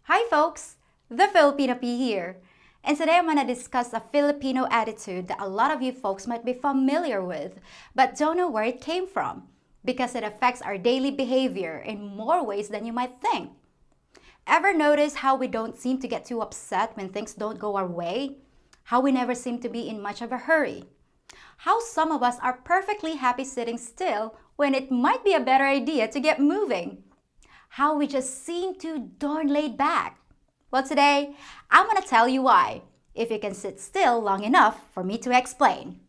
Hi folks, the Filipino P here. And today I'm going to discuss a Filipino attitude that a lot of you folks might be familiar with, but don't know where it came from, because it affects our daily behavior in more ways than you might think. Ever notice how we don't seem to get too upset when things don't go our way? How we never seem to be in much of a hurry? How some of us are perfectly happy sitting still when it might be a better idea to get moving? How we just seem too darn laid back. Well, today, I'm going to tell you why, if you can sit still long enough for me to explain.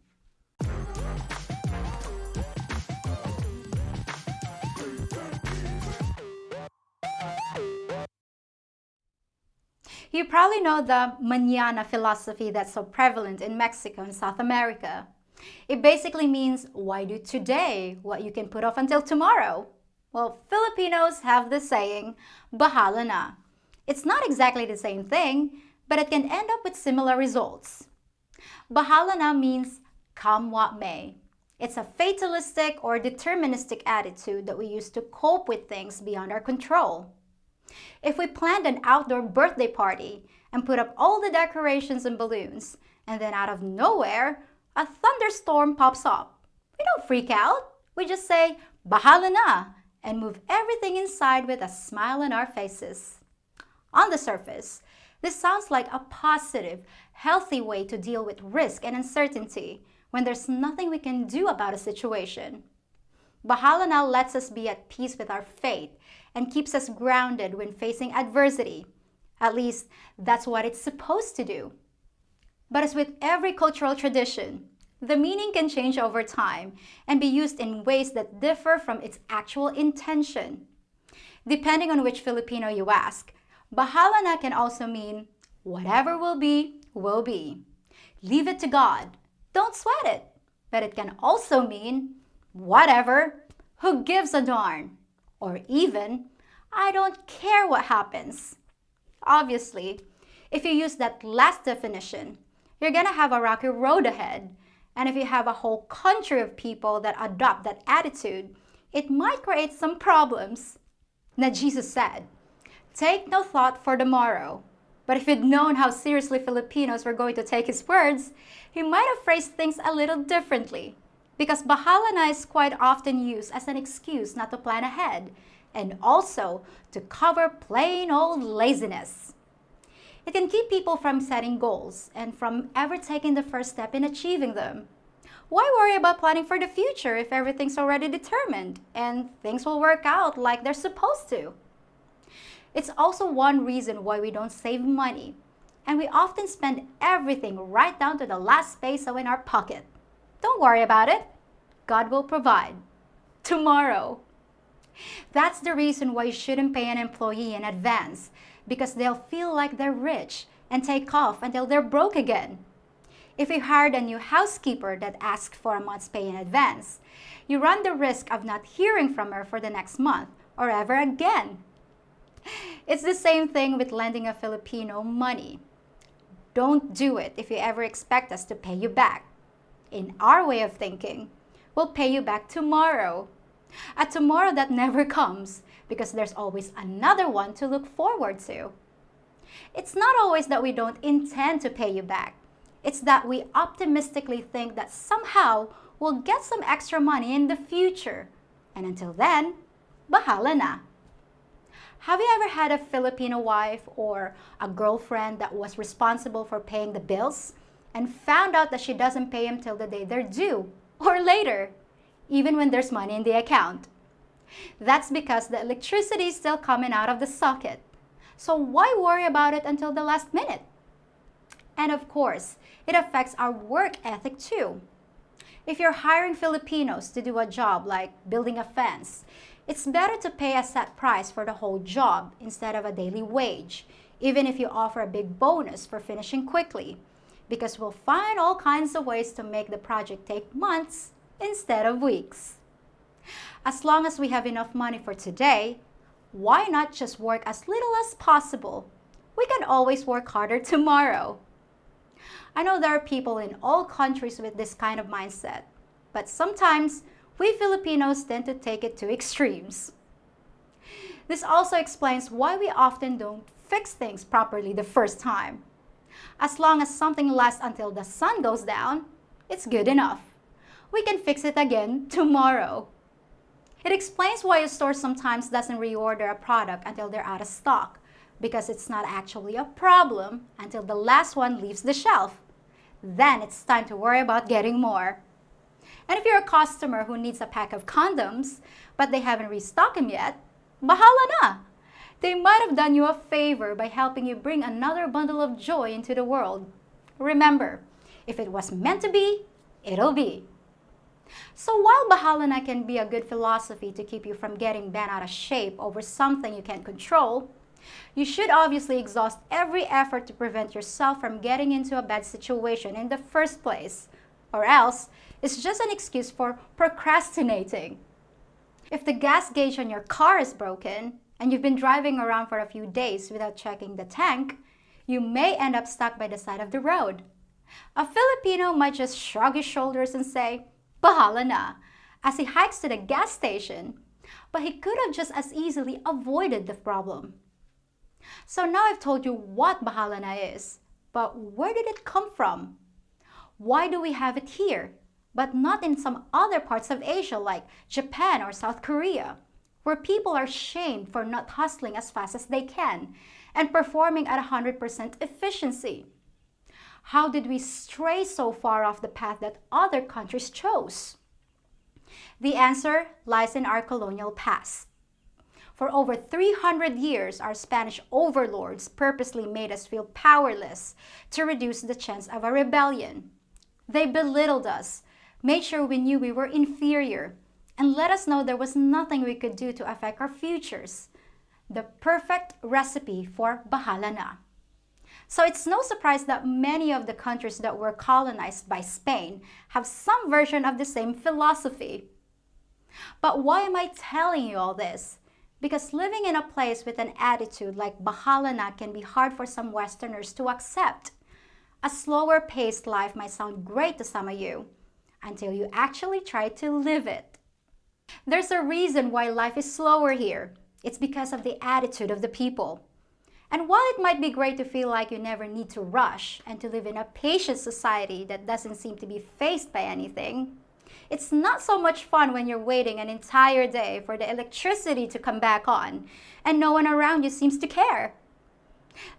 You probably know the mañana philosophy that's so prevalent in Mexico and South America. It basically means, why do today what you can put off until tomorrow? Well, Filipinos have the saying, Bahala Na. It's not exactly the same thing, but it can end up with similar results. Bahala Na means come what may. It's a fatalistic or deterministic attitude that we use to cope with things beyond our control. If we planned an outdoor birthday party and put up all the decorations and balloons, and then out of nowhere, a thunderstorm pops up, we don't freak out. We just say, Bahala Na, and move everything inside with a smile on our faces. On the surface, this sounds like a positive, healthy way to deal with risk and uncertainty when there's nothing we can do about a situation. Bahala Na lets us be at peace with our fate and keeps us grounded when facing adversity. At least, that's what it's supposed to do. But as with every cultural tradition, the meaning can change over time and be used in ways that differ from its actual intention. Depending on which Filipino you ask, Bahala Na can also mean, whatever will be, will be. Leave it to God. Don't sweat it. But it can also mean, whatever, who gives a darn? Or even, I don't care what happens. Obviously, if you use that last definition, you're gonna have a rocky road ahead. And if you have a whole country of people that adopt that attitude, it might create some problems. Now Jesus said, take no thought for tomorrow. But if you'd known how seriously Filipinos were going to take his words, he might have phrased things a little differently. Because Bahala Na is quite often used as an excuse not to plan ahead, and also to cover plain old laziness. It can keep people from setting goals and from ever taking the first step in achieving them. Why worry about planning for the future if everything's already determined and things will work out like they're supposed to? It's also one reason why we don't save money, and we often spend everything right down to the last peso in our pocket. Don't worry about it. God will provide. Tomorrow. That's the reason why you shouldn't pay an employee in advance, because they'll feel like they're rich and take off until they're broke again. If you hired a new housekeeper that asks for a month's pay in advance, you run the risk of not hearing from her for the next month or ever again. It's the same thing with lending a Filipino money. Don't do it if you ever expect us to pay you back. In our way of thinking, we'll pay you back tomorrow. A tomorrow that never comes, because there's always another one to look forward to. It's not always that we don't intend to pay you back. It's that we optimistically think that somehow we'll get some extra money in the future. And until then, Bahala Na. Have you ever had a Filipino wife or a girlfriend that was responsible for paying the bills and found out that she doesn't pay them till the day they're due or later, even when there's money in the account? That's because the electricity is still coming out of the socket. So why worry about it until the last minute? And of course, it affects our work ethic too. If you're hiring Filipinos to do a job like building a fence, it's better to pay a set price for the whole job instead of a daily wage, even if you offer a big bonus for finishing quickly, because we'll find all kinds of ways to make the project take months instead of weeks. As long as we have enough money for today, why not just work as little as possible? We can always work harder tomorrow. I know there are people in all countries with this kind of mindset, but sometimes we Filipinos tend to take it to extremes. This also explains why we often don't fix things properly the first time. As long as something lasts until the sun goes down, it's good enough. We can fix it again tomorrow. It explains why a store sometimes doesn't reorder a product until they're out of stock, because it's not actually a problem until the last one leaves the shelf. Then it's time to worry about getting more. And if you're a customer who needs a pack of condoms, but they haven't restocked them yet, bahala na! They might have done you a favor by helping you bring another bundle of joy into the world. Remember, if it was meant to be, it'll be. So while bahala na can be a good philosophy to keep you from getting bent out of shape over something you can't control, you should obviously exhaust every effort to prevent yourself from getting into a bad situation in the first place, or else it's just an excuse for procrastinating. If the gas gauge on your car is broken and you've been driving around for a few days without checking the tank, you may end up stuck by the side of the road. A Filipino might just shrug his shoulders and say, bahala na, as he hikes to the gas station, but he could have just as easily avoided the problem. So now I've told you what bahala na is, but where did it come from? Why do we have it here, but not in some other parts of Asia like Japan or South Korea, where people are shamed for not hustling as fast as they can and performing at 100% efficiency? How did we stray so far off the path that other countries chose? The answer lies in our colonial past. For over 300 years, our Spanish overlords purposely made us feel powerless to reduce the chance of a rebellion. They belittled us, made sure we knew we were inferior, and let us know there was nothing we could do to affect our futures. The perfect recipe for bahala na. So it's no surprise that many of the countries that were colonized by Spain have some version of the same philosophy. But why am I telling you all this? Because living in a place with an attitude like bahala na can be hard for some Westerners to accept. A slower paced life might sound great to some of you, until you actually try to live it. There's a reason why life is slower here. It's because of the attitude of the people. And while it might be great to feel like you never need to rush and to live in a patient society that doesn't seem to be faced by anything, it's not so much fun when you're waiting an entire day for the electricity to come back on and no one around you seems to care.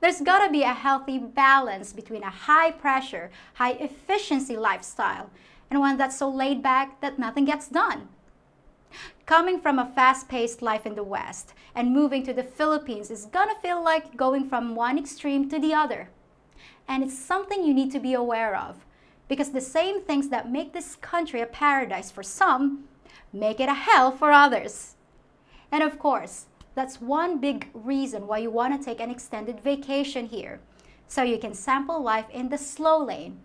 There's gotta be a healthy balance between a high pressure, high efficiency lifestyle and one that's so laid back that nothing gets done. Coming from a fast-paced life in the West and moving to the Philippines is gonna feel like going from one extreme to the other. And it's something you need to be aware of, because the same things that make this country a paradise for some make it a hell for others. And of course, that's one big reason why you want to take an extended vacation here, so you can sample life in the slow lane.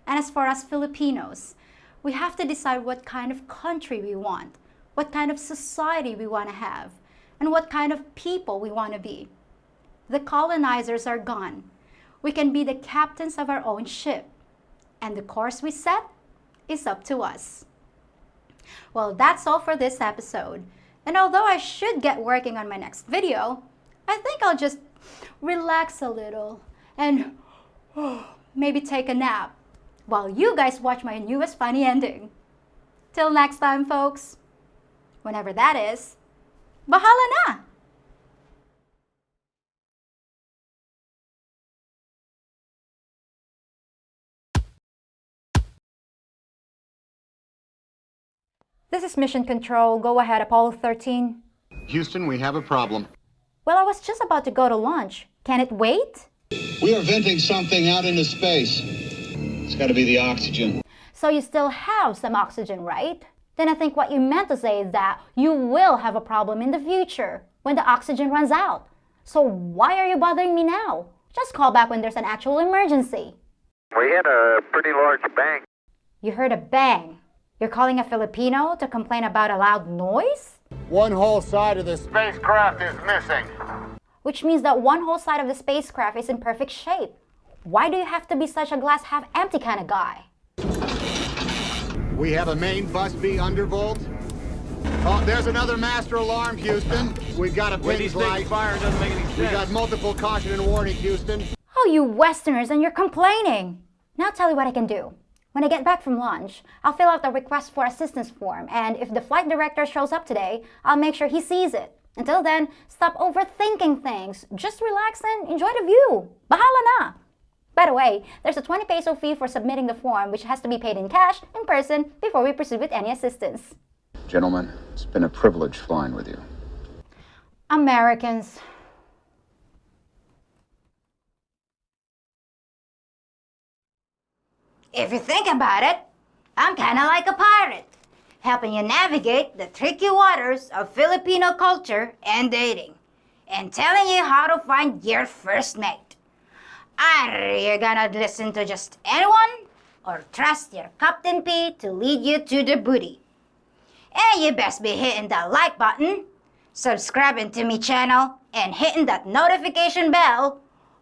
And as for us Filipinos, we have to decide what kind of country we want, what kind of society we want to have, and what kind of people we want to be. The colonizers are gone. We can be the captains of our own ship. And the course we set is up to us. Well, that's all for this episode. And although I should get working on my next video, I think I'll just relax a little and maybe take a nap while you guys watch my newest funny ending. Till next time, folks. Whenever that is, bahala na! This is Mission Control. Go ahead, Apollo 13. Houston, we have a problem. Well, I was just about to go to lunch. Can it wait? We are venting something out into space. It's got to be the oxygen. So you still have some oxygen, right? Then I think what you meant to say is that you will have a problem in the future when the oxygen runs out. So why are you bothering me now? Just call back when there's an actual emergency. We had a pretty large bang. You heard a bang. You're calling a Filipino to complain about a loud noise? One whole side of this Spacecraft is missing. Which means that one whole side of the spacecraft is in perfect shape. Why do you have to be such a glass half empty kind of guy? We have a main bus B undervolt, Oh, there's another master alarm, Houston. We've got a Way pink these things light. fire doesn't make any sense. We got multiple caution and warning, Houston. Oh, you Westerners, and you're complaining. Now I'll tell you what I can do. When I get back from lunch, I'll fill out the request for assistance form, and if the flight director shows up today, I'll make sure he sees it. Until then, stop overthinking things. Just relax and enjoy the view. Bahala na! By the way, there's a 20 peso fee for submitting the form, which has to be paid in cash, in person, before we proceed with any assistance. Gentlemen, it's been a privilege flying with you. Americans. If you think about it, I'm kinda like a pirate, helping you navigate the tricky waters of Filipino culture and dating, and telling you how to find your first mate. Are you gonna listen to just anyone, or trust your Captain P to lead you to the booty? And you best be hitting that like button, subscribing to me channel, and hitting that notification bell,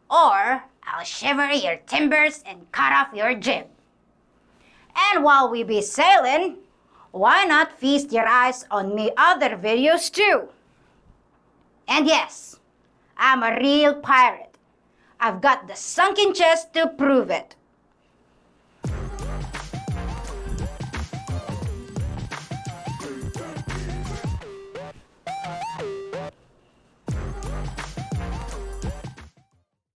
or I'll shiver your timbers and cut off your jib. And while we be sailing, why not feast your eyes on me other videos too? And yes, I'm a real pirate. I've got the sunken chest to prove it.